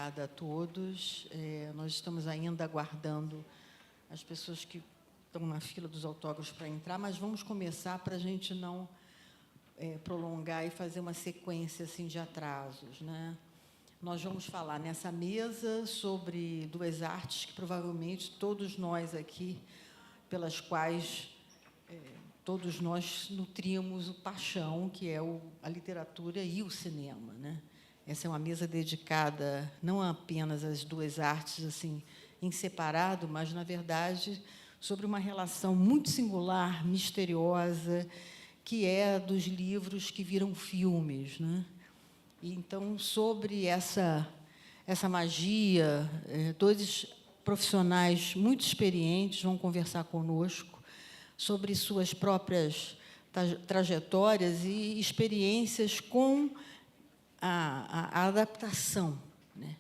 obrigada a todos. Nós estamos ainda aguardando as pessoas que estão na fila dos autógrafos para entrar, mas vamos começar para a gente não prolongar e fazer uma sequência assim, de atrasos, né? Nós vamos falar nessa mesa sobre duas artes que provavelmente todos nós aqui, pelas quais todos nós nutrimos o paixão, que é a literatura e o cinema, né? Essa é uma mesa dedicada não apenas às duas artes assim em separado, mas, na verdade, sobre uma relação muito singular, misteriosa, que é dos livros que viram filmes, né? E, então, sobre essa magia, dois profissionais muito experientes vão conversar conosco sobre suas próprias trajetórias e experiências com a adaptação, né?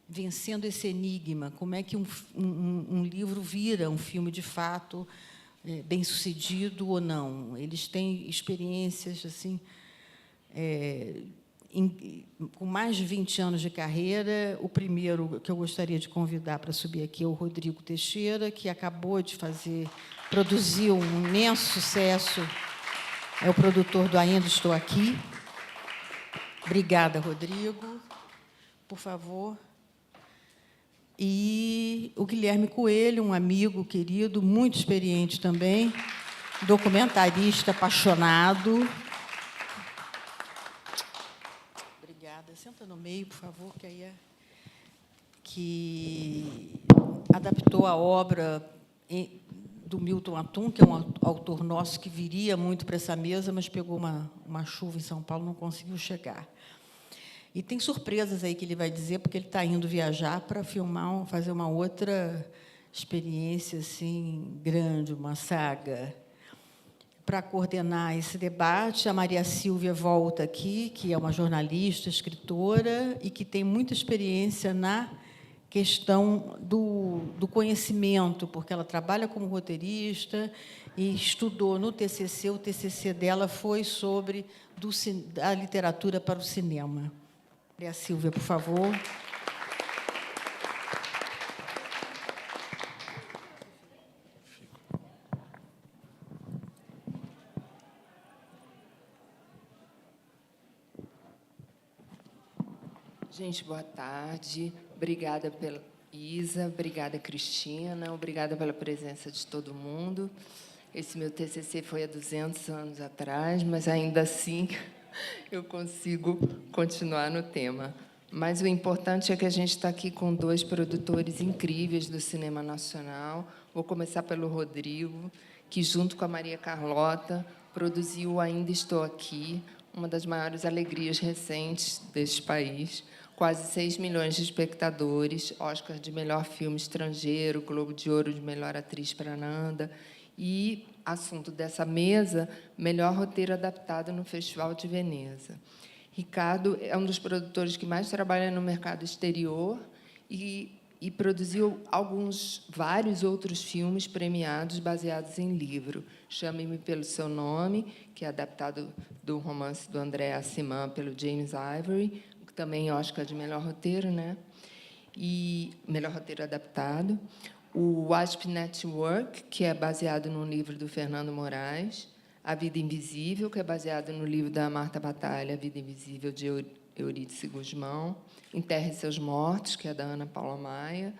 Vencendo esse enigma, como é que um livro vira um filme de fato bem-sucedido ou não. Eles têm experiências assim, com mais de 20 anos de carreira. O primeiro que eu gostaria de convidar para subir aqui é o Rodrigo Teixeira, que acabou de produziu um imenso sucesso, é o produtor do Ainda Estou Aqui. Obrigada, Rodrigo. Por favor. E o Guilherme Coelho, um amigo querido, muito experiente também, documentarista apaixonado. Obrigada. Senta no meio, por favor, que adaptou a obra do Milton Atum, que é um autor nosso que viria muito para essa mesa, mas pegou uma chuva em São Paulo, não conseguiu chegar. E tem surpresas aí que ele vai dizer, porque ele está indo viajar para filmar, fazer uma outra experiência assim grande, uma saga. Para coordenar esse debate, a Maria Silvia volta aqui, que é uma jornalista, escritora, e que tem muita experiência na questão do conhecimento, porque ela trabalha como roteirista e estudou no TCC. O TCC dela foi sobre a literatura para o cinema. Maria Silvia, por favor. Gente, boa tarde. Obrigada pela Isa, obrigada, Cristina, obrigada pela presença de todo mundo. Esse meu TCC foi há 200 anos atrás, mas, ainda assim, eu consigo continuar no tema. Mas o importante é que a gente está aqui com dois produtores incríveis do cinema nacional. Vou começar pelo Rodrigo, que, junto com a Maria Carlota, produziu Ainda Estou Aqui, uma das maiores alegrias recentes deste país. Quase 6 milhões de espectadores, Oscar de melhor filme estrangeiro, Globo de Ouro de melhor atriz para Nanda, e, assunto dessa mesa, melhor roteiro adaptado no Festival de Veneza. Ricardo é um dos produtores que mais trabalha no mercado exterior e produziu vários outros filmes premiados baseados em livro. Chame-me pelo Seu Nome, que é adaptado do romance do André Aciman pelo James Ivory, também Oscar de melhor roteiro, né? E melhor roteiro adaptado. O Wasp Network, que é baseado no livro do Fernando Moraes. A Vida Invisível, que é baseado no livro da Marta Batalha, A Vida Invisível, de Eurídice Gusmão. Enterre Seus Mortos, que é da Ana Paula Maia,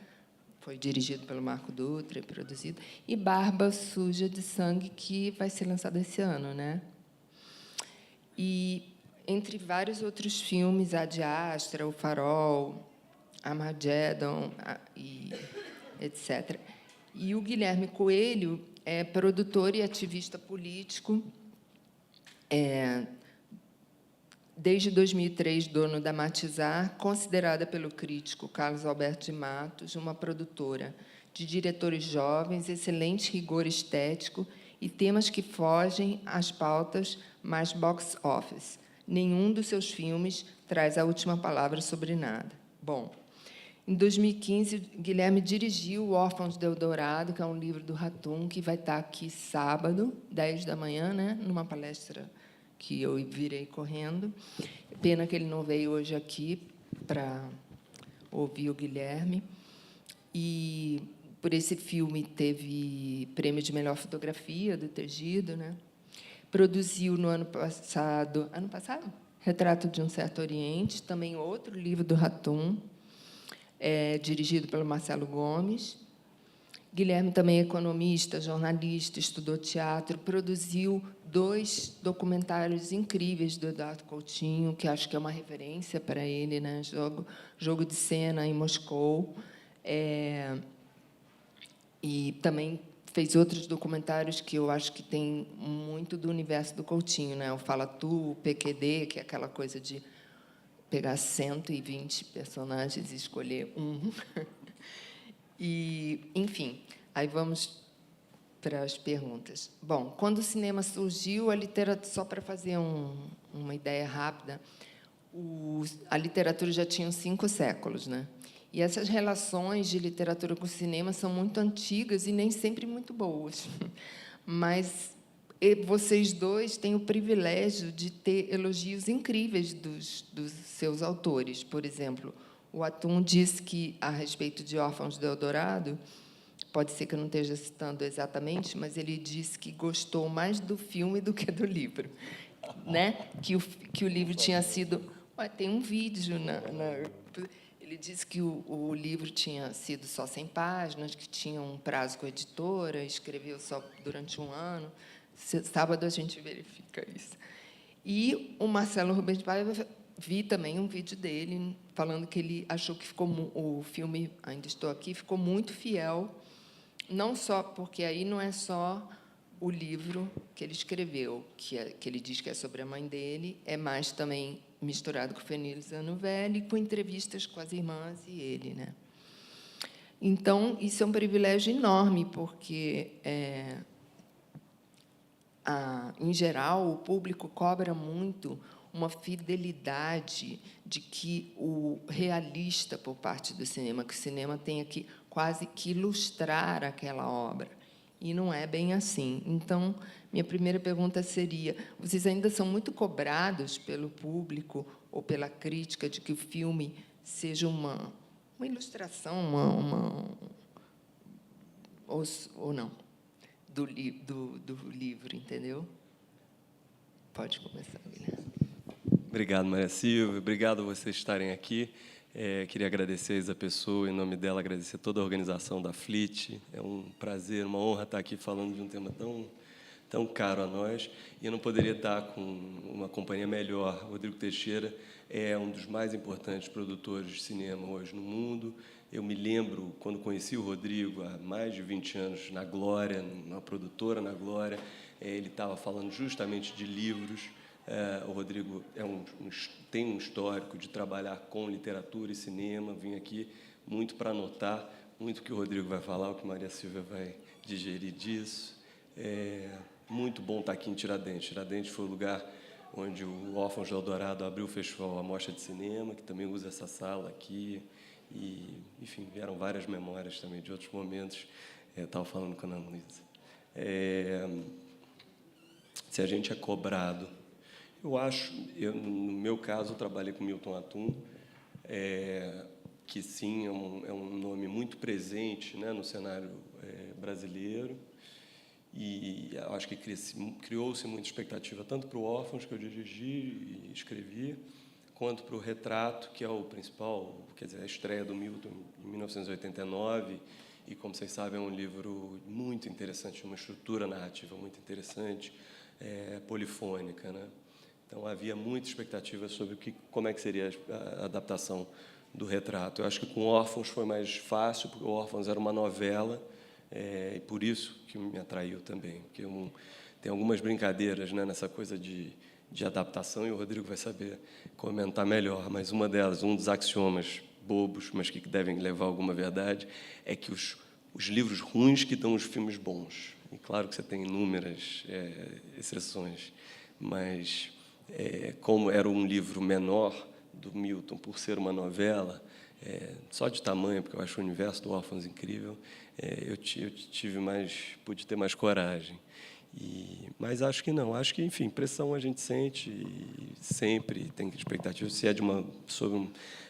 foi dirigido pelo Marco Dutra e produzido. E Barba Suja de Sangue, que vai ser lançado esse ano, né? E, entre vários outros filmes, Ad Astra, O Farol, Armageddon, e etc. E o Guilherme Coelho é produtor e ativista político, desde 2003, dono da Matizar, considerada pelo crítico Carlos Alberto de Matos uma produtora de diretores jovens, excelente rigor estético e temas que fogem às pautas mais box office. Nenhum dos seus filmes traz a última palavra sobre nada. Bom, em 2015, Guilherme dirigiu Órfãos de Eldorado, que é um livro do Ratum, que vai estar aqui sábado, 10 da manhã, né, numa palestra que eu virei correndo. Pena que ele não veio hoje aqui para ouvir o Guilherme. E, por esse filme, teve prêmio de melhor fotografia do Tegido, né? Produziu, no ano passado, Retrato de um Certo Oriente, também outro livro do Ratum, dirigido pelo Marcelo Gomes. Guilherme também é economista, jornalista, estudou teatro, produziu 2 documentários incríveis do Eduardo Coutinho, que acho que é uma referência para ele, né? Jogo de Cena em Moscou. E também fez outros documentários que eu acho que tem muito do universo do Coutinho, né? O Fala Tu, o PQD, que é aquela coisa de pegar 120 personagens e escolher um. E, enfim, aí vamos para as perguntas. Bom, quando o cinema surgiu, a literatura, só para fazer uma ideia rápida, a literatura já tinha 5 séculos, né? E essas relações de literatura com o cinema são muito antigas e nem sempre muito boas. Mas vocês dois têm o privilégio de ter elogios incríveis dos seus autores. Por exemplo, o Atum disse que, a respeito de Órfãos do Eldorado, pode ser que eu não esteja citando exatamente, mas ele disse que gostou mais do filme do que do livro, né? Que o livro tinha sido... Tem um vídeo ele disse que o livro tinha sido só 100 páginas, que tinha um prazo com a editora, escreveu só durante 1 ano. Sábado a gente verifica isso. E o Marcelo Rubens de Paiva, vi também um vídeo dele falando que ele achou que o filme Ainda Estou Aqui ficou muito fiel, não só porque aí não é só o livro que ele escreveu, que ele diz que é sobre a mãe dele, é mais também misturado com Fenil Zanovelli, com entrevistas com as irmãs e ele, né? Então, isso é um privilégio enorme, porque, em geral, o público cobra muito uma fidelidade de que o realista por parte do cinema, que o cinema tenha que quase que ilustrar aquela obra. E não é bem assim. Então, minha primeira pergunta seria: vocês ainda são muito cobrados pelo público ou pela crítica de que o filme seja uma ilustração, ou não, do livro, entendeu? Pode começar, Guilherme. Obrigado, Maria Silvia. Obrigado a vocês estarem aqui. Queria agradecer a Isa Pessoa, em nome dela, agradecer toda a organização da FLIT. É um prazer, uma honra estar aqui falando de um tema tão caro a nós. E eu não poderia estar com uma companhia melhor. Rodrigo Teixeira é um dos mais importantes produtores de cinema hoje no mundo. Eu me lembro, quando conheci o Rodrigo, há mais de 20 anos, na Glória, numa produtora na Glória, ele estava falando justamente de livros. O Rodrigo tem um histórico de trabalhar com literatura e cinema. Vim aqui muito para anotar muito o que o Rodrigo vai falar, o que Maria Silvia vai digerir disso. Muito bom estar aqui em Tiradentes. Tiradentes foi o lugar onde o Órfãos do Eldorado abriu o festival A Mostra de Cinema, que também usa essa sala aqui. E, enfim, vieram várias memórias também de outros momentos. Estava falando com a Ana Luísa. Se a gente é cobrado... Eu acho, no meu caso, eu trabalhei com Milton Atum, que, sim, é um nome muito presente, né, no cenário brasileiro, e acho que criou-se muita expectativa, tanto para o Órfãos, que eu dirigi e escrevi, quanto para o Retrato, que é o principal, quer dizer, a estreia do Milton em 1989, e, como vocês sabem, é um livro muito interessante, uma estrutura narrativa muito interessante, polifônica, né? Então, havia muita expectativa sobre como é que seria a adaptação do Retrato. Eu acho que com Órfãos foi mais fácil, porque o Órfãos era uma novela, e por isso que me atraiu também. Porque tem algumas brincadeiras, né, nessa coisa de adaptação, e o Rodrigo vai saber comentar melhor, mas uma delas, um dos axiomas bobos, mas que devem levar alguma verdade, é que os livros ruins que dão os filmes bons. E claro que você tem inúmeras exceções, mas... como era um livro menor do Milton, por ser uma novela, só de tamanho, porque eu acho o universo do Órfãos incrível, pude ter mais coragem. Mas acho que não. Acho que, enfim, pressão a gente sente e sempre tem expectativa. Se é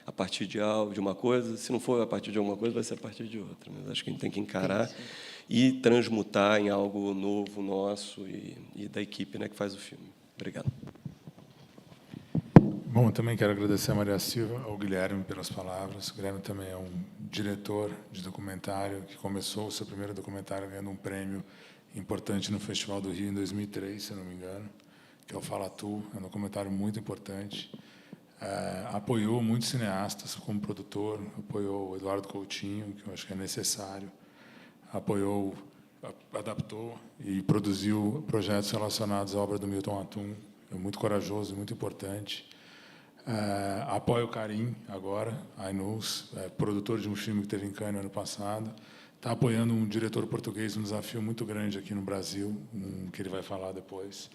a partir de uma coisa, se não for a partir de alguma coisa, vai ser a partir de outra. Mas acho que a gente tem que encarar e transmutar em algo novo nosso e da equipe, né, que faz o filme. Obrigado. Bom, também quero agradecer a Maria Silva, ao Guilherme pelas palavras. O Guilherme também é um diretor de documentário que começou o seu primeiro documentário ganhando um prêmio importante no Festival do Rio em 2003, se não me engano, que é o Fala Tu, é um documentário muito importante. Apoiou muitos cineastas como produtor, apoiou o Eduardo Coutinho, que eu acho que é necessário, adaptou e produziu projetos relacionados à obra do Milton Atum, é muito corajoso, muito importante. Apoia o Karim agora, Ainus, produtor de um filme que teve em Cannes ano passado. Está apoiando um diretor português, um desafio muito grande aqui no Brasil, que ele vai falar depois.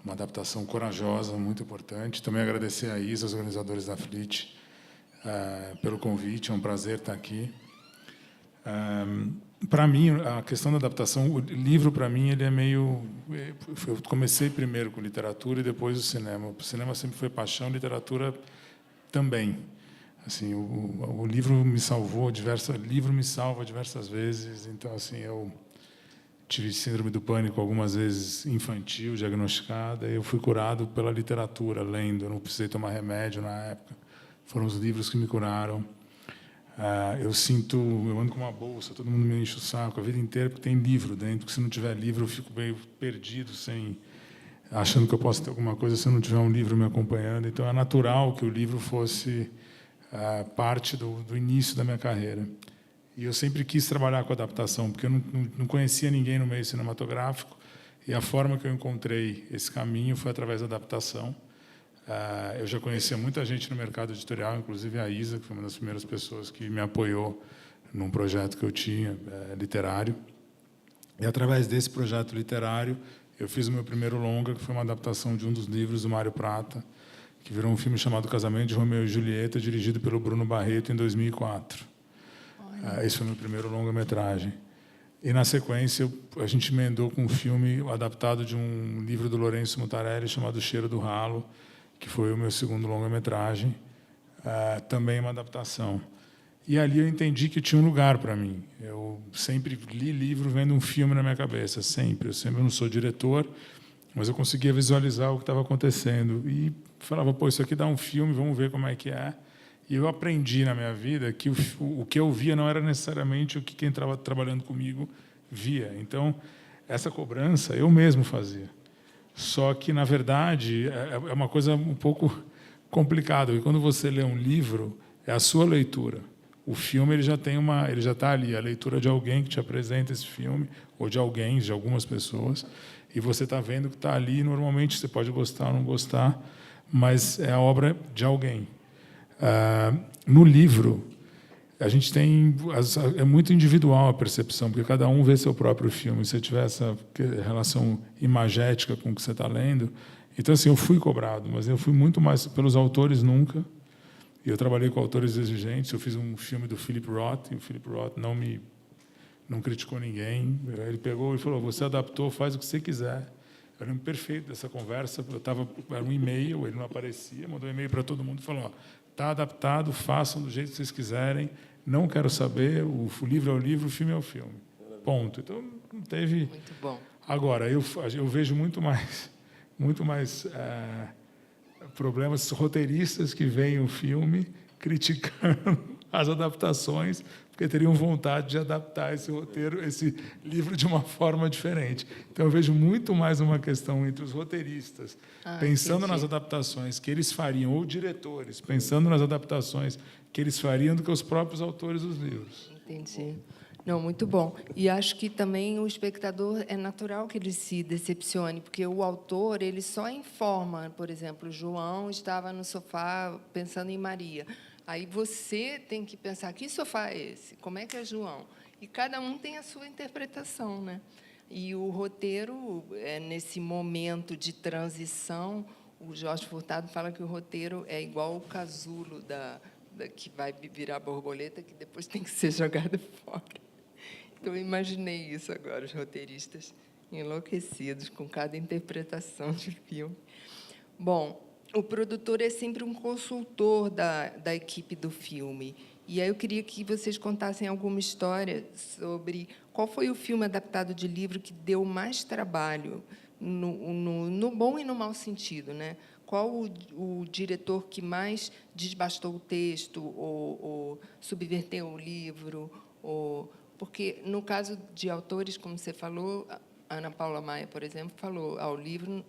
Uma adaptação corajosa, muito importante. Também agradecer a Isa, os organizadores da FLIT, pelo convite. É um prazer estar aqui. Para mim, a questão da adaptação, o livro, para mim, ele é meio... Eu comecei primeiro com literatura e depois o cinema. O cinema sempre foi paixão, literatura também. Assim, o livro me salvou livro me salva diversas vezes. Então, assim, eu tive síndrome do pânico algumas vezes infantil, diagnosticada. E eu fui curado pela literatura, lendo. Eu não precisei tomar remédio na época. Foram os livros que me curaram. Eu ando com uma bolsa, todo mundo me enche o saco a vida inteira porque tem livro dentro. Porque se não tiver livro, eu fico meio perdido, achando que eu posso ter alguma coisa se eu não tiver um livro me acompanhando. Então, é natural que o livro fosse parte do início da minha carreira. E eu sempre quis trabalhar com adaptação, porque eu não conhecia ninguém no meio cinematográfico, e a forma que eu encontrei esse caminho foi através da adaptação. Eu já conhecia muita gente no mercado editorial, inclusive a Isa, que foi uma das primeiras pessoas que me apoiou num projeto que eu tinha, literário. E, através desse projeto literário, eu fiz o meu primeiro longa, que foi uma adaptação de um dos livros do Mário Prata, que virou um filme chamado Casamento de Romeu e Julieta, dirigido pelo Bruno Barreto, em 2004. Esse foi o meu primeiro longa-metragem. E, na sequência, a gente emendou com um filme adaptado de um livro do Lourenço Mutarelli, chamado Cheiro do Ralo, que foi o meu segundo longa-metragem, também uma adaptação. E ali eu entendi que tinha um lugar para mim. Eu sempre li livro vendo um filme na minha cabeça, sempre. Eu não sou diretor, mas eu conseguia visualizar o que estava acontecendo. E falava, pô, isso aqui dá um filme, vamos ver como é que é. E eu aprendi na minha vida que o que eu via não era necessariamente o que quem estava trabalhando comigo via. Então, essa cobrança eu mesmo fazia. Só que, na verdade, é uma coisa um pouco complicada, porque quando você lê um livro, é a sua leitura. O filme ele já está ali, a leitura de alguém que te apresenta esse filme, ou de algumas pessoas, e você está vendo que está ali. Normalmente você pode gostar ou não gostar, mas é a obra de alguém. No livro, a gente tem... É muito individual a percepção, porque cada um vê seu próprio filme. Se você tiver essa relação imagética com o que você está lendo... Então, assim, eu fui cobrado, mas eu fui muito mais pelos autores nunca. E eu trabalhei com autores exigentes. Eu fiz um filme do Philip Roth, e o Philip Roth não criticou ninguém. Ele pegou e falou, você adaptou, faz o que você quiser. Eu lembro perfeito dessa conversa. Era um e-mail, ele não aparecia, mandou um e-mail para todo mundo e falou, está adaptado, façam do jeito que vocês quiserem, não quero saber, o livro é o livro, o filme é o filme. Ponto. Então, não teve... Muito bom. Agora, eu vejo muito mais problemas roteiristas que veem o filme criticando as adaptações, porque teriam vontade de adaptar esse roteiro, esse livro, de uma forma diferente. Então, eu vejo muito mais uma questão entre os roteiristas, pensando nas adaptações que eles fariam, ou diretores, pensando nas adaptações que eles fariam, do que os próprios autores dos livros. Entendi. Não, muito bom. E acho que também o espectador é natural que ele se decepcione, porque o autor ele só informa. Por exemplo, João estava no sofá pensando em Maria. Aí você tem que pensar, que sofá é esse? Como é que é João? E cada um tem a sua interpretação, né? E o roteiro, nesse momento de transição, o Jorge Furtado fala que o roteiro é igual o casulo que vai virar borboleta, que depois tem que ser jogada fora. Então, eu imaginei isso agora, os roteiristas enlouquecidos com cada interpretação de filme. Bom, o produtor é sempre um consultor da equipe do filme. E aí eu queria que vocês contassem alguma história sobre qual foi o filme adaptado de livro que deu mais trabalho, no bom e no mau sentido, né? Qual o diretor que mais desbastou o texto ou subverteu o livro? Porque, no caso de autores, como você falou, a Ana Paula Maia, por exemplo, falou: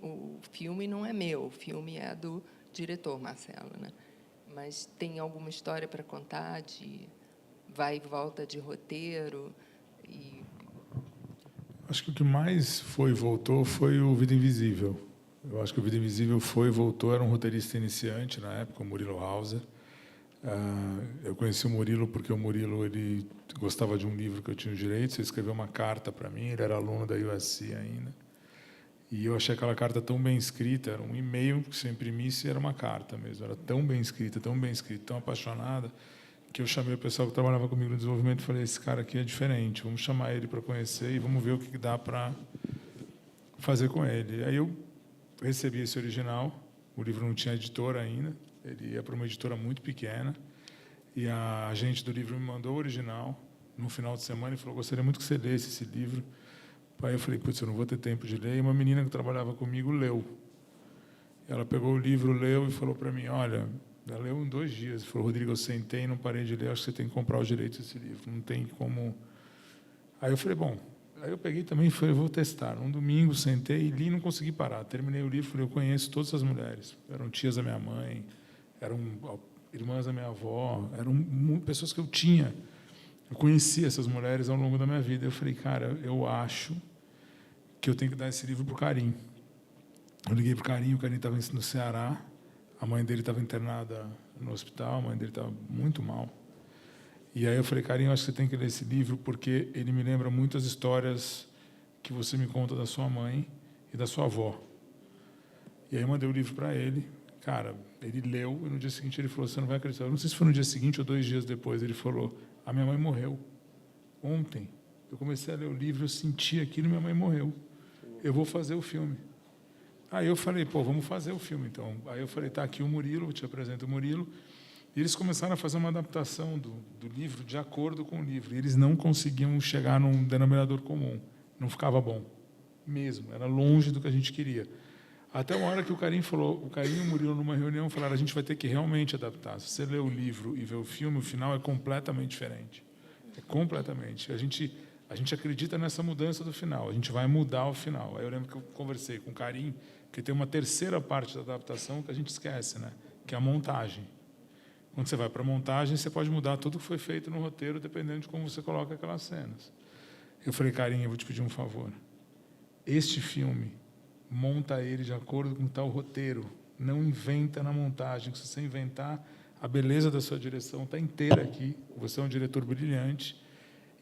o filme não é meu, o filme é do diretor, Marcelo, né? Mas tem alguma história para contar de vai e volta de roteiro? Acho que o que mais foi e voltou foi o Vida Invisível. Eu acho que o Vida Invisível foi e voltou. Era um roteirista iniciante na época, o Murilo Hauser. Eu conheci o Murilo porque o Murilo ele gostava de um livro que eu tinha os direitos. Ele escreveu uma carta para mim. Ele era aluno da USC ainda. E eu achei aquela carta tão bem escrita. Era um e-mail que se eu imprimisse era uma carta mesmo. Era tão bem escrita, tão apaixonada, que eu chamei o pessoal que trabalhava comigo no desenvolvimento e falei: esse cara aqui é diferente. Vamos chamar ele para conhecer e vamos ver o que dá para fazer com ele. Aí eu recebi esse original. O livro não tinha editora ainda. Ele ia para uma editora muito pequena. E a agente do livro me mandou o original no final de semana e falou: gostaria muito que você lesse esse livro. Aí eu falei: putz, eu não vou ter tempo de ler. E uma menina que trabalhava comigo leu. Ela pegou o livro, leu e falou para mim: olha, ela leu em 2 dias. Falou: Rodrigo, eu sentei e não parei de ler, acho que você tem que comprar os direitos desse livro. Não tem como... Aí eu falei: bom... Aí eu peguei também e falei: vou testar. Um domingo, sentei e li e não consegui parar. Terminei o livro, falei: eu conheço todas as mulheres. Eram tias da minha mãe, eram irmãs da minha avó, eram pessoas que eu tinha. Eu conheci essas mulheres ao longo da minha vida. Eu falei: cara, eu acho que eu tenho que dar esse livro para o Karim. Eu liguei para o Karim estava no Ceará, a mãe dele estava internada no hospital, a mãe dele estava muito mal. E aí eu falei: Karim, eu acho que você tem que ler esse livro porque ele me lembra muitas histórias que você me conta da sua mãe e da sua avó. E aí eu mandei o livro para ele. Cara, ele leu e no dia seguinte ele falou: você não vai acreditar. Eu não sei se foi no dia seguinte ou 2 dias depois. Ele falou: a minha mãe morreu ontem. Eu comecei a ler o livro, eu senti aquilo e minha mãe morreu. Eu vou fazer o filme. Aí eu falei: pô, vamos fazer o filme, então. Aí eu falei: tá aqui o Murilo, eu te apresento o Murilo. E eles começaram a fazer uma adaptação do livro de acordo com o livro. E eles não conseguiam chegar num denominador comum. Não ficava bom, mesmo. Era longe do que a gente queria. Até uma hora que o Karim falou, o Karim e o Murilo, numa reunião, falaram: a gente vai ter que realmente adaptar. Se você lê o livro e vê o filme, o final é completamente diferente. É completamente. A gente acredita nessa mudança do final. A gente vai mudar o final. Aí eu lembro que eu conversei com o Karim, que tem uma terceira parte da adaptação que a gente esquece, né? Que é a montagem. Quando você vai para a montagem, você pode mudar tudo que foi feito no roteiro, dependendo de como você coloca aquelas cenas. Eu falei: Karim, eu vou te pedir um favor. Este filme, monta ele de acordo com tal roteiro. Não inventa na montagem. Se você inventar, a beleza da sua direção está inteira aqui. Você é um diretor brilhante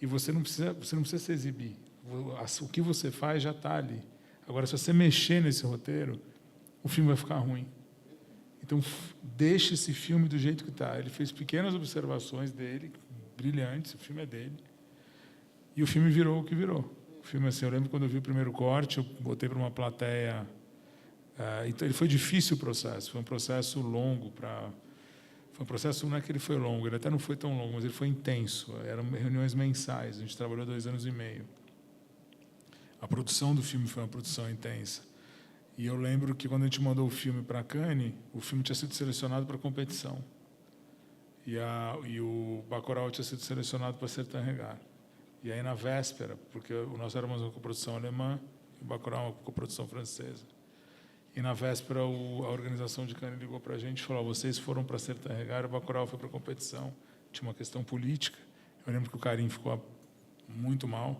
e você não precisa se exibir. O que você faz já está ali. Agora, se você mexer nesse roteiro, o filme vai ficar ruim. Então, deixe esse filme do jeito que está. Ele fez pequenas observações dele, brilhantes, o filme é dele. E o filme virou o que virou. O filme, assim, eu lembro quando eu vi o primeiro corte, eu botei para uma plateia. Então, ele foi difícil o processo, foi um processo longo. Foi um processo, não é que ele foi longo, ele até não foi tão longo, mas ele foi intenso. Eram reuniões mensais, a gente trabalhou 2 anos e meio. A produção do filme foi uma produção intensa. E eu lembro que, quando a gente mandou o filme para Cannes, o filme tinha sido selecionado para competição. E o Bacurau tinha sido selecionado para Certain Regard. E aí, na véspera, porque nós éramos uma coprodução alemã, e o Bacurau uma coprodução francesa. E, na véspera, a organização de Cannes ligou para a gente e falou: vocês foram para Certain Regard, o Bacurau foi para a competição. Tinha uma questão política. Eu lembro que o Karim ficou muito mal,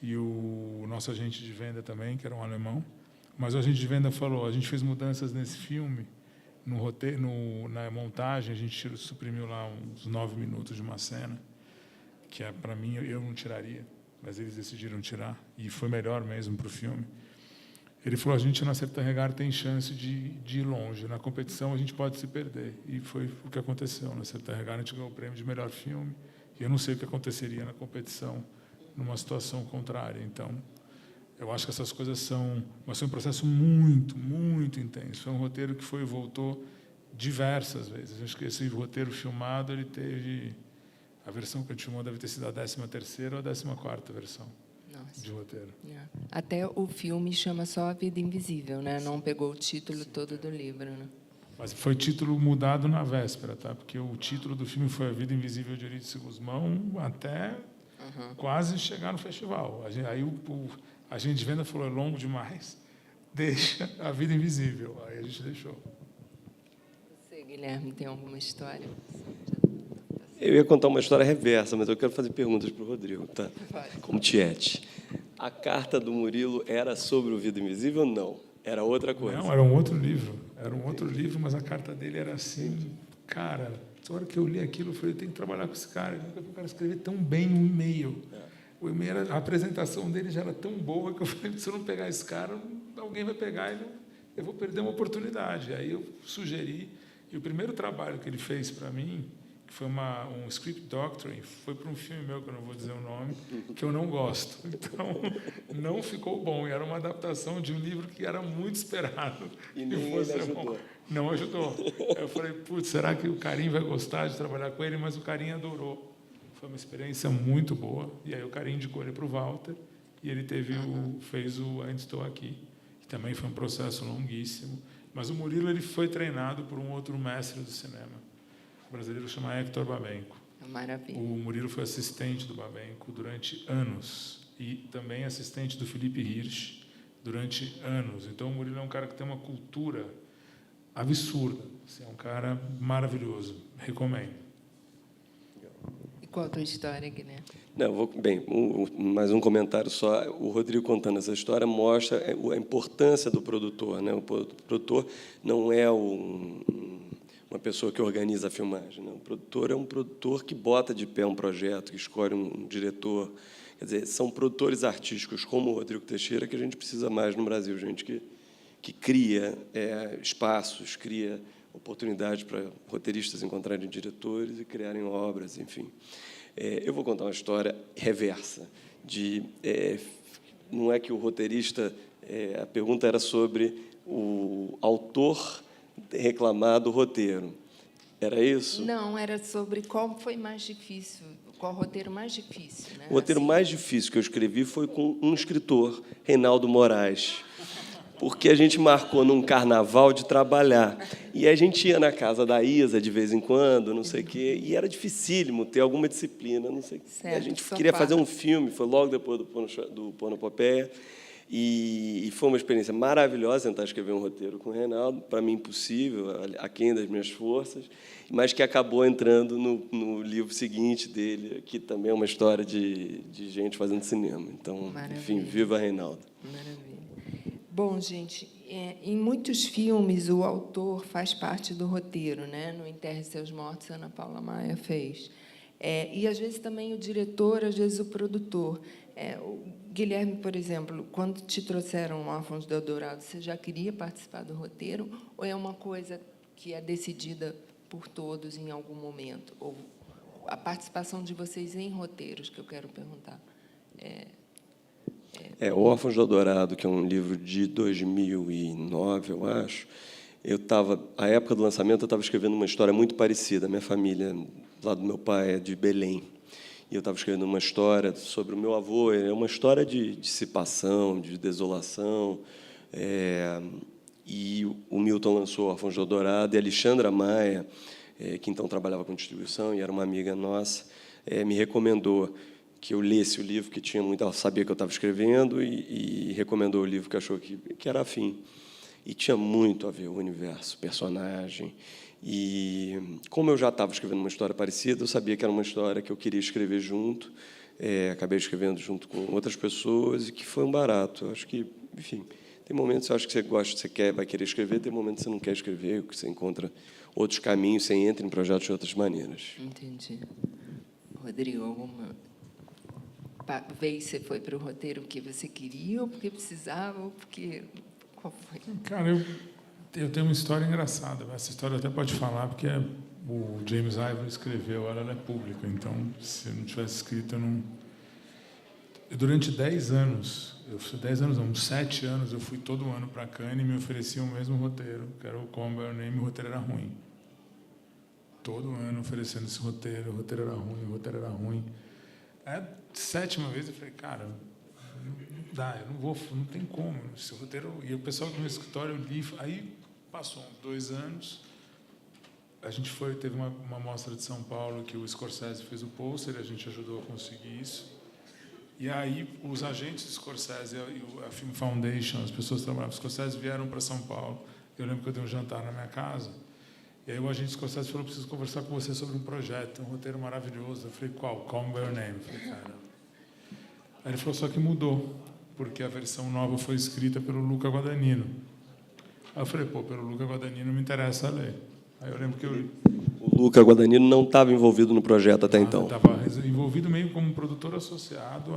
e o nosso agente de venda também, que era um alemão. Mas o agente de venda falou: a gente fez mudanças nesse filme, no roteiro, na montagem, a gente suprimiu lá uns 9 minutos de uma cena, que para mim eu não tiraria, mas eles decidiram tirar, e foi melhor mesmo para o filme. Ele falou: a gente na Certain Regard tem chance de ir longe, na competição a gente pode se perder. E foi o que aconteceu. Na Certain Regard a gente ganhou o prêmio de melhor filme, e eu não sei o que aconteceria na competição numa situação contrária. Então, Eu acho que essas coisas mas foi um processo muito, muito intenso. Foi um roteiro que foi e voltou diversas vezes. Acho que esse roteiro filmado, ele teve... A versão que a gente filmou deve ter sido a 13ª ou a 14ª versão de roteiro. Até o filme chama só A Vida Invisível, né? Não pegou o título todo do livro, né? Mas foi título mudado na véspera, tá? Porque o título do filme foi A Vida Invisível de Eurídice Guzmão até quase chegar no festival. Aí a agente de venda falou, é longo demais, deixa A Vida Invisível. Aí a gente deixou. Você, Guilherme, tem alguma história? Eu ia contar uma história reversa, mas eu quero fazer perguntas para o Rodrigo, tá? Como Tiete. A carta do Murilo era sobre o Vida Invisível ou não? Era outra coisa? Não, era um outro livro. Era um outro livro, mas a carta dele era assim, cara, na hora que eu li aquilo, eu falei, eu tenho que trabalhar com esse cara. Eu nunca vi um cara escrever tão bem um e-mail. O e-mail, a apresentação dele já era tão boa que eu falei, se eu não pegar esse cara, alguém vai pegar e eu vou perder uma oportunidade. Aí eu sugeri, e o primeiro trabalho que ele fez para mim, que foi um script doctoring, foi para um filme meu, que eu não vou dizer o nome, que eu não gosto. Então, não ficou bom. E era uma adaptação de um livro que era muito esperado. E nem ele ajudou. Não ajudou. Eu falei, putz, será que o Karim vai gostar de trabalhar com ele? Mas o Karim adorou. Foi uma experiência muito boa. E aí o Karim indicou ele para o Walter, e ele fez o Ainda Estou Aqui, que também foi um processo longuíssimo. Mas o Murilo ele foi treinado por um outro mestre do cinema, brasileiro, chama Hector Babenco. Maravilha. O Murilo foi assistente do Babenco durante anos e também assistente do Felipe Hirsch durante anos. Então, o Murilo é um cara que tem uma cultura absurda. Assim, é um cara maravilhoso. Recomendo. E qual a tua história, Guilherme? Não, mais um comentário só. O Rodrigo contando essa história mostra a importância do produtor, né? O produtor não é uma pessoa que organiza a filmagem, né? O produtor é um produtor que bota de pé um projeto, que escolhe um diretor. Quer dizer, são produtores artísticos como o Rodrigo Teixeira que a gente precisa mais no Brasil, gente que cria espaços, cria oportunidades para roteiristas encontrarem diretores e criarem obras, enfim. Eu vou contar uma história reversa. Não é que o roteirista... a pergunta era sobre o autor reclamar do roteiro. Era isso? Não, era sobre qual foi mais difícil, qual roteiro mais difícil. Né? O roteiro mais difícil que eu escrevi foi com um escritor, Reinaldo Moraes, porque a gente marcou num carnaval de trabalhar. E a gente ia na casa da Isa de vez em quando, não sei o quê, e era dificílimo ter alguma disciplina, não sei o quê. Certo, a gente queria fazer um filme, foi logo depois do Pornopopeia, e foi uma experiência maravilhosa tentar escrever um roteiro com o Reinaldo, para mim impossível, aquém das minhas forças, mas que acabou entrando no livro seguinte dele, que também é uma história de gente fazendo cinema. Então, Maravilha. Enfim, viva Reinaldo. Maravilha. Bom, gente, em muitos filmes o autor faz parte do roteiro, né? No Enterre Seus Mortos, Ana Paula Maia fez. E, às vezes, também o diretor, às vezes, o produtor. O Guilherme, por exemplo, quando te trouxeram Órfãos do Eldorado, você já queria participar do roteiro ou é uma coisa que é decidida por todos em algum momento? Ou a participação de vocês em roteiros, que eu quero perguntar. Órfãos do Eldorado, que é um livro de 2009, eu acho. À época do lançamento, eu estava escrevendo uma história muito parecida. Minha família, lá do meu pai, é de Belém. E eu estava escrevendo uma história sobre o meu avô. É uma história de dissipação, de desolação. E o Milton lançou Órfãos do Eldorado, e a Alexandra Maia, que então trabalhava com distribuição e era uma amiga nossa, me recomendou que eu lesse o livro, que tinha muito... Ela sabia que eu estava escrevendo e recomendou o livro que achou que era afim. E tinha muito a ver o universo, o personagem. E, como eu já estava escrevendo uma história parecida, eu sabia que era uma história que eu queria escrever junto. Acabei escrevendo junto com outras pessoas e que foi um barato. Eu acho que, enfim, tem momentos que eu acho que você gosta, vai querer escrever, tem momentos que você não quer escrever, que você encontra outros caminhos, você entra em projetos de outras maneiras. Entendi. Rodrigo, alguma vez você foi para o roteiro porque você queria, ou porque precisava, ou porque... Qual foi? Cara, eu tenho uma história engraçada. Essa história até pode falar, porque o James Ivory escreveu, ela é pública, então, se eu não tivesse escrito, eu não... Durante 10 anos, 10 anos não, uns 7 anos, eu fui todo ano para Cannes e me ofereciam o mesmo roteiro, que era o Call Me By Your Name, e o roteiro era ruim. Todo ano oferecendo esse roteiro, o roteiro era ruim, o roteiro era ruim. A 7ª vez eu falei, cara, não dá, eu não vou, não tem como, esse roteiro... E o pessoal do meu escritório, li, aí passou uns 2 anos, a gente teve uma mostra de São Paulo que o Scorsese fez o pôster, a gente ajudou a conseguir isso. E aí os agentes do Scorsese e a Film Foundation, as pessoas que trabalhavam com o Scorsese, vieram para São Paulo. Eu lembro que eu dei um jantar na minha casa, e aí o agente do Scorsese falou, preciso conversar com você sobre um projeto, um roteiro maravilhoso. Eu falei, qual? Call Me By Your Name. Eu falei, cara... Aí ele falou, só que mudou, porque a versão nova foi escrita pelo Luca Guadagnino. Aí eu falei, pelo Luca Guadagnino me interessa ler. Aí eu lembro que O Luca Guadagnino não estava envolvido no projeto até então. Estava envolvido meio como produtor associado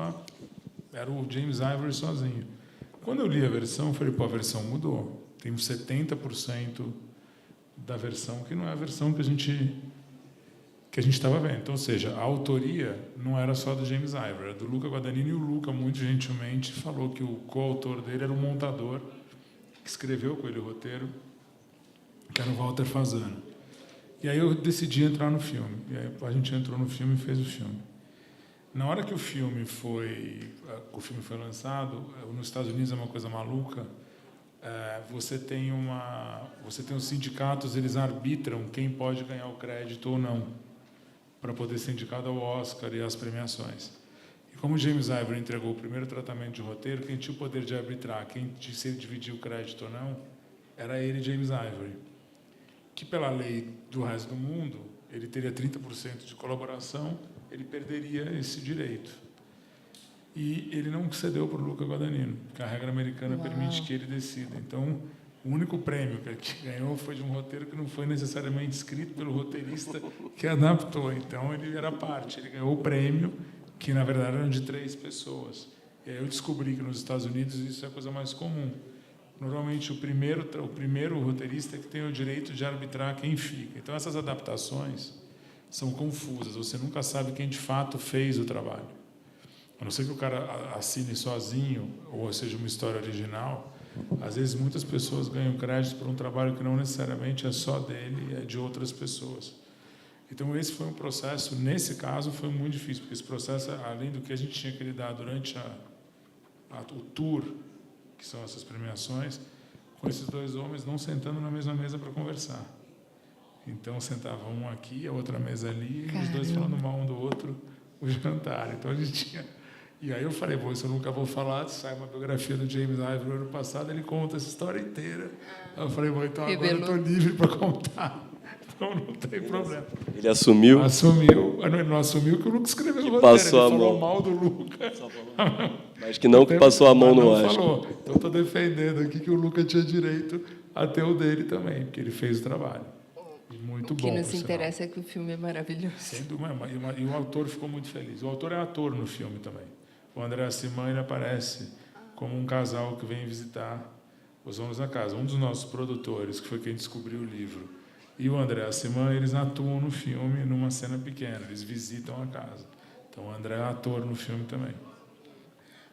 era o James Ivory sozinho. Quando eu li a versão, eu falei, a versão mudou. Tem uns 70% da versão que não é a versão que a gente estava vendo. Então, ou seja, a autoria não era só do James Ivory, era do Luca Guadagnino, e o Luca, muito gentilmente, falou que o coautor dele era o montador que escreveu com ele o roteiro, que era o Walter Fasano. E aí eu decidi entrar no filme. E aí a gente entrou no filme e fez o filme. Na hora que o filme foi lançado, nos Estados Unidos é uma coisa maluca. Você tem os sindicatos, eles arbitram quem pode ganhar o crédito ou não, para poder ser indicado ao Oscar e às premiações. E como James Ivory entregou o primeiro tratamento de roteiro, quem tinha o poder de arbitrar, se ele dividir o crédito ou não, era ele, James Ivory, que pela lei do resto do mundo, ele teria 30% de colaboração, ele perderia esse direito. E ele não cedeu para o Luca Guadagnino, porque a regra americana permite que ele decida. Então, o único prêmio que ele ganhou foi de um roteiro que não foi necessariamente escrito pelo roteirista que adaptou. Então, ele era parte. Ele ganhou o prêmio, que, na verdade, eram de 3 pessoas. E aí eu descobri que nos Estados Unidos isso é a coisa mais comum. Normalmente, o primeiro roteirista é que tem o direito de arbitrar quem fica. Então, essas adaptações são confusas. Você nunca sabe quem, de fato, fez o trabalho. A não ser que o cara assine sozinho, ou seja, uma história original, às vezes muitas pessoas ganham crédito por um trabalho que não necessariamente é só dele, é de outras pessoas. Então, esse foi um processo, nesse caso, foi muito difícil, porque esse processo, além do que a gente tinha que lidar durante o tour, que são essas premiações, com esses 2 homens não sentando na mesma mesa para conversar. Então, sentava um aqui, a outra mesa ali, e os 2 falando mal um do outro, o jantar. Então, a gente tinha... E aí eu falei, isso eu nunca vou falar, sai uma biografia do James Ivory no ano passado, ele conta essa história inteira. Aí eu falei, então agora eu estou livre para contar. Então não tem problema. Ele assumiu? Assumiu. Ele não assumiu que o Luca escreveu o roteiro. Passou ele falou mão. mal do Luca. Mas que não que passou a mão no Oscar. Falou. Então estou defendendo aqui que o Luca tinha direito a ter o dele também, porque ele fez o trabalho. Muito bom. O que nos interessa é que o filme é maravilhoso. Sem dúvida. E o autor ficou muito feliz. O autor é ator no filme também. O André Aciman, ele aparece como um casal que vem visitar os donos da casa. Um dos nossos produtores, que foi quem descobriu o livro, e o André Aciman, eles atuam no filme numa cena pequena, eles visitam a casa. Então, o André é ator no filme também.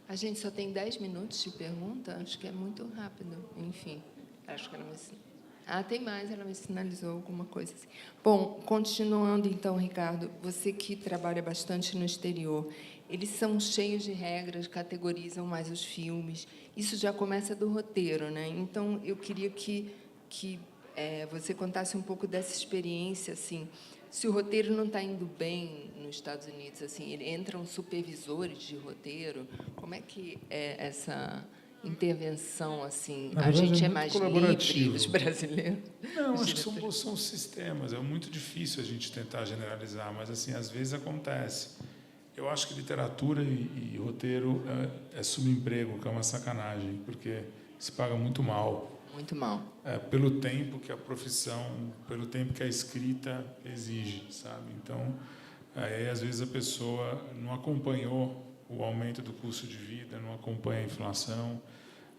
A gente só tem 10 minutos de pergunta? Acho que é muito rápido. Enfim, acho que ela me... tem mais, ela me sinalizou alguma coisa assim. Bom, continuando então, Ricardo, você que trabalha bastante no exterior, eles são cheios de regras, categorizam mais os filmes. Isso já começa do roteiro, né? Então, eu queria que você contasse um pouco dessa experiência, assim. Se o roteiro não está indo bem nos Estados Unidos, assim, entram supervisores de roteiro. Como é que é essa intervenção, assim? Na A verdade, gente é é muito mais colaborativo. livre, os brasileiros? Não, acho que são sistemas. É muito difícil a gente tentar generalizar, mas, assim, às vezes acontece. Eu acho que literatura e roteiro é subemprego, que é uma sacanagem, porque se paga muito mal. Muito mal. Pelo tempo que a profissão, pelo tempo que a escrita exige, sabe? Então, às vezes a pessoa não acompanhou o aumento do custo de vida, não acompanha a inflação.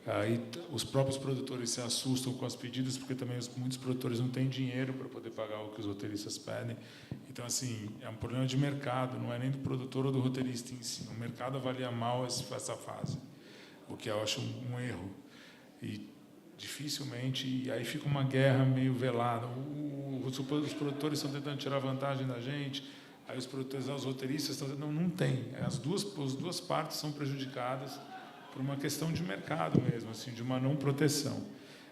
Aí os próprios produtores se assustam com as pedidas, porque também muitos produtores não têm dinheiro para poder pagar o que os roteiristas pedem. Então, assim, é um problema de mercado, não é nem do produtor ou do roteirista em si. O mercado avalia mal essa fase, o que eu acho um erro. E dificilmente, e aí fica uma guerra meio velada. Os produtores estão tentando tirar vantagem da gente, aí os produtores, os roteiristas estão dizendo, não tem. As duas partes são prejudicadas por uma questão de mercado mesmo, assim, de uma não proteção.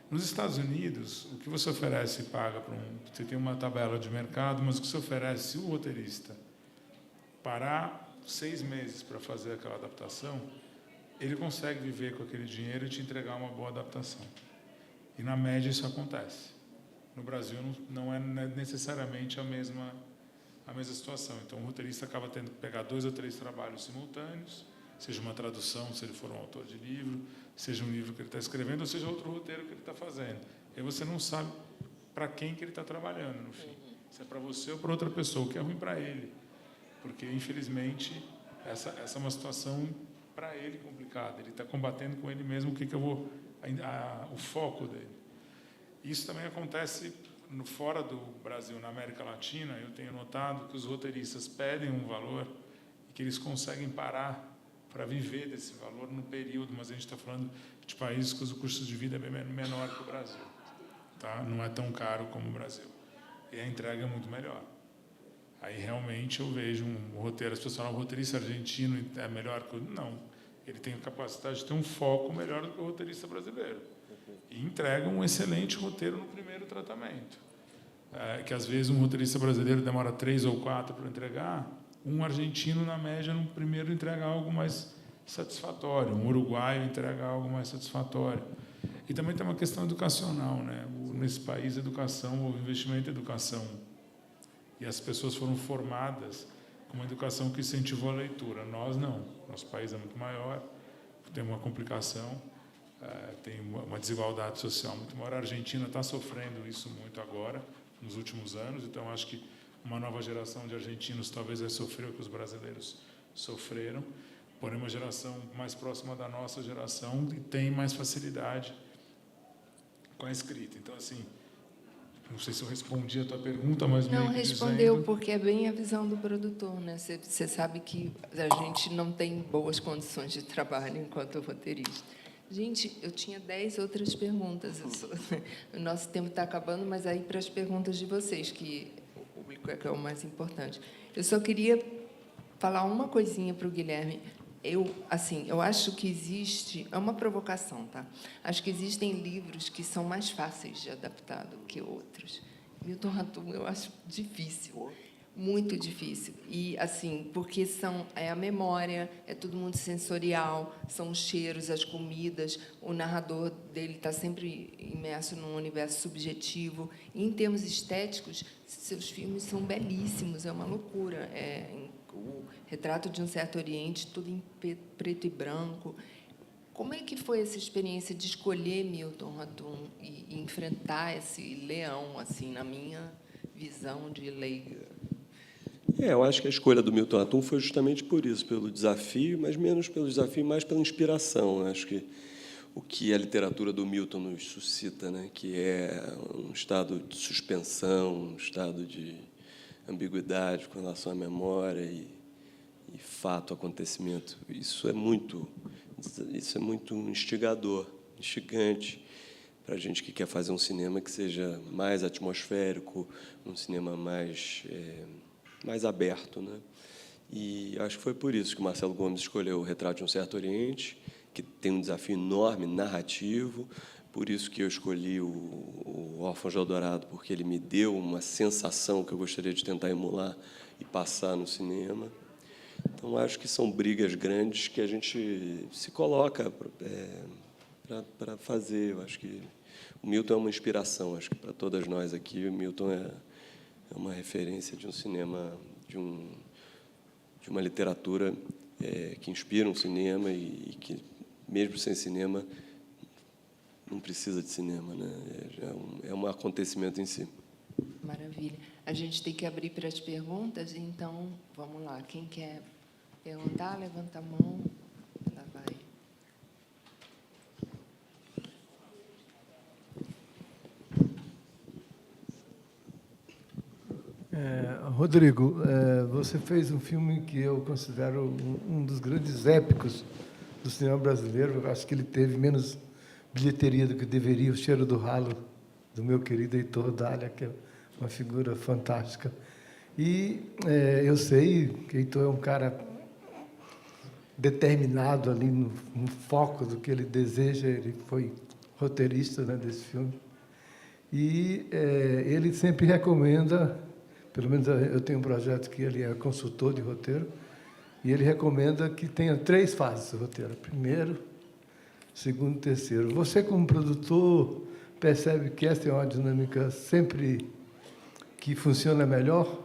Nos Estados Unidos, o que você oferece e paga para você tem uma tabela de mercado, mas o que você oferece, se o roteirista parar 6 meses para fazer aquela adaptação, ele consegue viver com aquele dinheiro e te entregar uma boa adaptação. E, na média, isso acontece. No Brasil, não é necessariamente a mesma situação. Então, o roteirista acaba tendo que pegar 2 ou 3 trabalhos simultâneos, seja uma tradução, se ele for um autor de livro, seja um livro que ele está escrevendo, ou seja outro roteiro que ele está fazendo. E aí você não sabe para quem que ele está trabalhando, no fim. Se é para você ou para outra pessoa, o que é ruim para ele. Porque, infelizmente, essa é uma situação para ele complicada. Ele está combatendo com ele mesmo o foco dele. Isso também acontece fora do Brasil, na América Latina. Eu tenho notado que os roteiristas pedem um valor e que eles conseguem parar para viver desse valor no período, mas a gente está falando de países que o custo de vida é bem menor que o Brasil, tá? Não é tão caro como o Brasil. E a entrega é muito melhor. Aí, realmente, eu vejo um roteiro, as pessoas falam, o roteirista argentino é melhor que o... Não, ele tem a capacidade de ter um foco melhor do que o roteirista brasileiro. E entrega um excelente roteiro no primeiro tratamento. Que, às vezes, um roteirista brasileiro demora 3 ou 4 para entregar, um argentino, na média, no primeiro entrega algo mais satisfatório, um uruguaio entrega algo mais satisfatório. E também tem uma questão educacional, né? Nesse país, educação, houve investimento em educação. E as pessoas foram formadas com uma educação que incentivou a leitura. Nós, não. Nosso país é muito maior, tem uma complicação, tem uma desigualdade social muito maior. A Argentina está sofrendo isso muito agora, nos últimos anos, então acho que uma nova geração de argentinos talvez vai sofrer o que os brasileiros sofreram, porém uma geração mais próxima da nossa geração e tem mais facilidade com a escrita. Então, assim, não sei se eu respondi a tua pergunta, mas não meio que respondeu, dizendo... porque é bem a visão do produtor, né? Você sabe que a gente não tem boas condições de trabalho enquanto roteirista. Gente, eu tinha 10 outras perguntas. O nosso tempo está acabando, mas aí para as perguntas de vocês, que o público é que é o mais importante. Eu só queria falar uma coisinha para o Guilherme. Eu acho que existe... É uma provocação, tá? Acho que existem livros que são mais fáceis de adaptar do que outros. Milton Ratum, eu acho difícil. Muito difícil. E, assim, porque é a memória, é tudo muito sensorial, são os cheiros, as comidas, o narrador dele está sempre imerso num universo subjetivo. E, em termos estéticos, seus filmes são belíssimos, é uma loucura. O Retrato de um Certo Oriente, tudo em preto e branco. Como é que foi essa experiência de escolher Milton Ratum e enfrentar esse leão, assim, na minha visão de leiga? Eu acho que a escolha do Milton Ratum foi justamente por isso, pelo desafio, mas menos pelo desafio, mais pela inspiração. Eu acho que o que a literatura do Milton nos suscita, né, que é um estado de suspensão, um estado de ambiguidade com relação à memória e fato, acontecimento. Isso é muito instigador, instigante para a gente que quer fazer um cinema que seja mais atmosférico, um cinema mais aberto, né? E acho que foi por isso que o Marcelo Gomes escolheu o Retrato de um Certo Oriente, que tem um desafio enorme narrativo, por isso que eu escolhi o Órfãos de Eldorado, porque ele me deu uma sensação que eu gostaria de tentar emular e passar no cinema. Então, acho que são brigas grandes que a gente se coloca para fazer. Eu acho que o Milton é uma inspiração, acho que para todas nós aqui, o Milton é uma referência de um cinema, de uma literatura que inspira um cinema e que, mesmo sem cinema, não precisa de cinema, né? É um acontecimento em si. Maravilha. A gente tem que abrir para as perguntas, então, vamos lá. Quem quer perguntar, levanta a mão. Lá vai. Rodrigo, você fez um filme que eu considero um dos grandes épicos do cinema brasileiro. Eu acho que ele teve menos bilheteria do que deveria, O Cheiro do Ralo, do meu querido Heitor Dália, que é uma figura fantástica. E eu sei que Heitor é um cara determinado ali no foco do que ele deseja. Ele foi roteirista, né, desse filme. E ele sempre recomenda, pelo menos eu tenho um projeto que ele é consultor de roteiro, e ele recomenda que tenha 3 fases do roteiro: primeiro, segundo e terceiro. Você, como produtor, percebe que essa é uma dinâmica sempre que funciona melhor?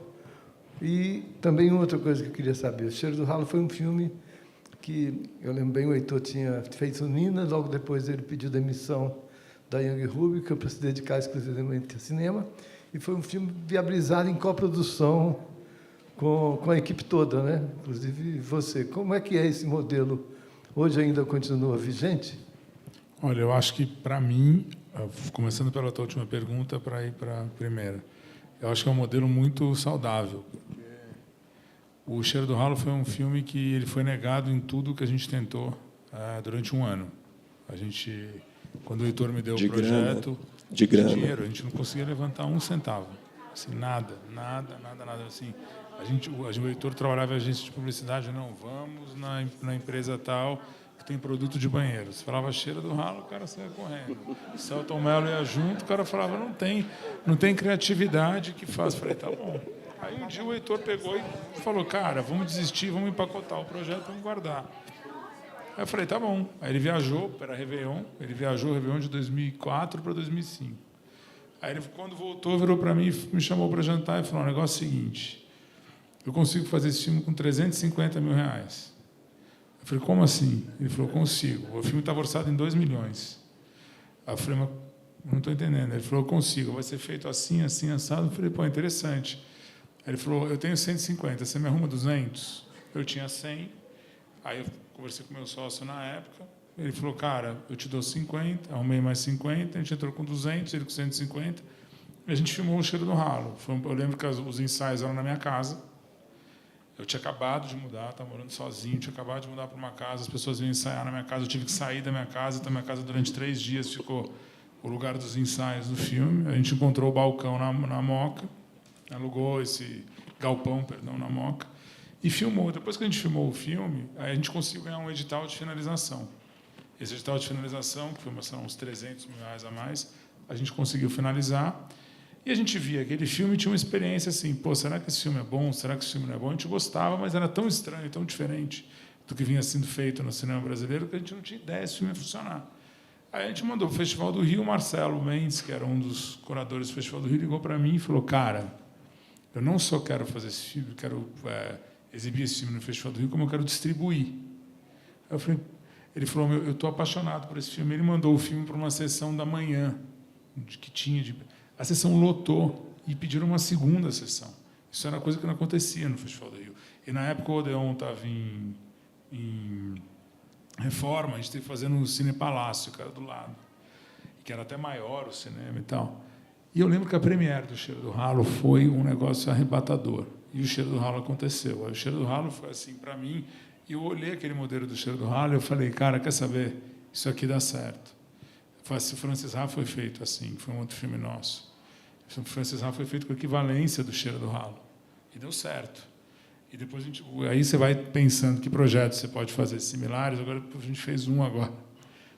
E também outra coisa que eu queria saber: O Cheiro do Ralo foi um filme que, eu lembro bem, o Heitor tinha feito Nina, logo depois ele pediu demissão da Young Rubicon para se dedicar exclusivamente ao cinema, e foi um filme viabilizado em coprodução com a equipe toda, né? Inclusive você. Como é que é esse modelo? Hoje ainda continua vigente? Olha, eu acho que, para mim, começando pela tua última pergunta, para ir para a primeira, eu acho que é um modelo muito saudável. O Cheiro do Ralo foi um filme que ele foi negado em tudo que a gente tentou durante um ano. A gente, quando o Heitor me deu o projeto, de dinheiro, a gente não conseguia levantar um centavo. Assim, nada. Assim, o Heitor trabalhava em agência de publicidade, não, vamos na empresa tal que tem produto de banheiro. Você falava Cheiro do Ralo, o cara saia correndo. Celton Mello ia junto, o cara falava, não tem criatividade que faz. Eu falei, tá bom. Aí um dia o Heitor pegou e falou, cara, vamos desistir, vamos empacotar o projeto, vamos guardar. Aí eu falei, tá bom. Aí ele viajou para Réveillon, Réveillon de 2004 para 2005. Aí ele, quando voltou, virou para mim, me chamou para jantar e falou, o negócio é o seguinte, eu consigo fazer esse filme com 350 mil reais. Eu falei, como assim? Ele falou, consigo. O filme estava orçado em 2 milhões. Aí eu falei, mas não estou entendendo. Ele falou, eu consigo, vai ser feito assim, assim, assado. Eu falei, pô, interessante. Aí ele falou, eu tenho 150, você me arruma 200? Eu tinha 100. Aí eu conversei com meu sócio na época. Ele falou, cara, eu te dou 50, arrumei mais 50, a gente entrou com 200, ele com 150. E a gente filmou O Cheiro do Ralo. Eu lembro que os ensaios eram na minha casa. Eu tinha acabado de mudar, estava morando sozinho, tinha acabado de mudar para uma casa, as pessoas iam ensaiar na minha casa, eu tive que sair da minha casa, então minha casa durante 3 dias ficou o lugar dos ensaios do filme. A gente encontrou o balcão na Moca, alugou esse galpão, na Moca, e filmou. Depois que a gente filmou o filme, aí a gente conseguiu ganhar um edital de finalização. Esse edital de finalização, que foi uns 300 mil reais a mais, a gente conseguiu finalizar. E a gente via que aquele filme tinha uma experiência assim, pô, será que esse filme é bom? Será que esse filme não é bom? A gente gostava, mas era tão estranho, tão diferente do que vinha sendo feito no cinema brasileiro que a gente não tinha ideia se o filme ia funcionar. Aí a gente mandou para o Festival do Rio, o Marcelo Mendes, que era um dos curadores do Festival do Rio, ligou para mim e falou, cara, eu não só quero fazer esse filme, quero exibir esse filme no Festival do Rio, como eu quero distribuir. Aí eu falei, ele falou, eu estou apaixonado por esse filme. Ele mandou o filme para uma sessão da manhã, que tinha a sessão lotou e pediram uma segunda sessão. Isso era coisa que não acontecia no Festival do Rio. E, na época, o Odeon estava em reforma, a gente teve que fazer no Cine Palácio, que era do lado, que era até maior o cinema e tal. E eu lembro que a premiere do Cheiro do Ralo foi um negócio arrebatador. E o Cheiro do Ralo aconteceu. Aí, o Cheiro do Ralo foi assim, para mim, e eu olhei aquele modelo do Cheiro do Ralo e eu falei, cara, quer saber? Isso aqui dá certo. Se o Francis Ha foi feito assim, foi um outro filme nosso. O Francis Ha foi feito com a equivalência do Cheiro do Ralo. E deu certo. E depois aí você vai pensando que projetos você pode fazer similares. Agora a gente fez um agora,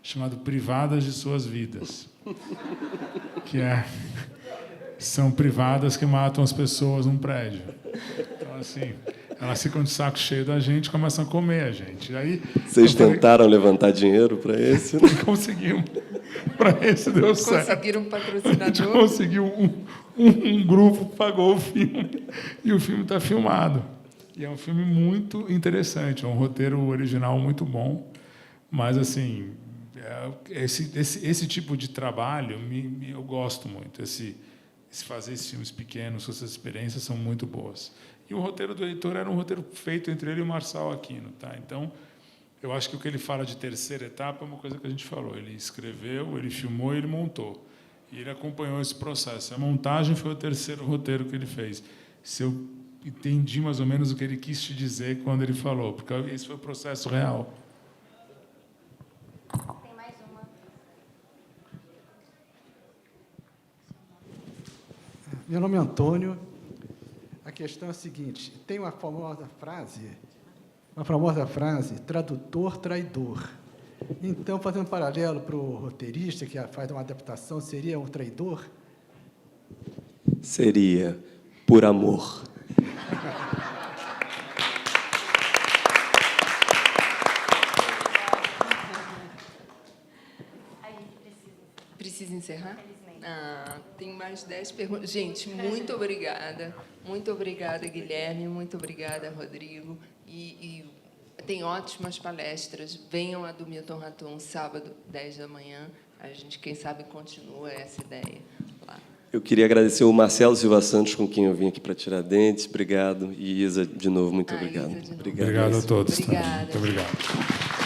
chamado Privadas de Suas Vidas. Que são privadas que matam as pessoas num prédio. Então, assim, elas ficam de saco cheio da gente e começam a comer a gente. Aí, vocês tentaram levantar dinheiro para esse? Não conseguimos. Para esse deu certo. Conseguiram um patrocinador? A gente conseguiu um grupo que pagou o filme e o filme está filmado. E é um filme muito interessante, é um roteiro original muito bom, mas assim esse tipo de trabalho eu gosto muito. Esse fazer esses filmes pequenos, essas experiências são muito boas. E o roteiro do Heitor era um roteiro feito entre ele e o Marçal Aquino, tá? Então eu acho que o que ele fala de terceira etapa é uma coisa que a gente falou. Ele escreveu, ele filmou e ele montou. E ele acompanhou esse processo. A montagem foi o terceiro roteiro que ele fez. Se eu entendi mais ou menos o que ele quis te dizer quando ele falou, porque esse foi o processo real. Tem mais uma. Meu nome é Antônio. A questão é a seguinte: tem uma famosa frase, tradutor traidor. Então, fazendo um paralelo para o roteirista que faz uma adaptação, seria um traidor? Seria por amor. Precisa encerrar? Tem mais 10 perguntas. Gente, muito obrigada. Muito obrigada, Guilherme. Muito obrigada, Rodrigo. E tem ótimas palestras. Venham a do Milton Raton, sábado, 10 da manhã. A gente, quem sabe, continua essa ideia lá. Eu queria agradecer o Marcelo Silva Santos, com quem eu vim aqui para Tiradentes. Obrigado. E Isa, de novo, muito obrigado. Isa, de novo. Obrigado a todos. Obrigada. Muito obrigado.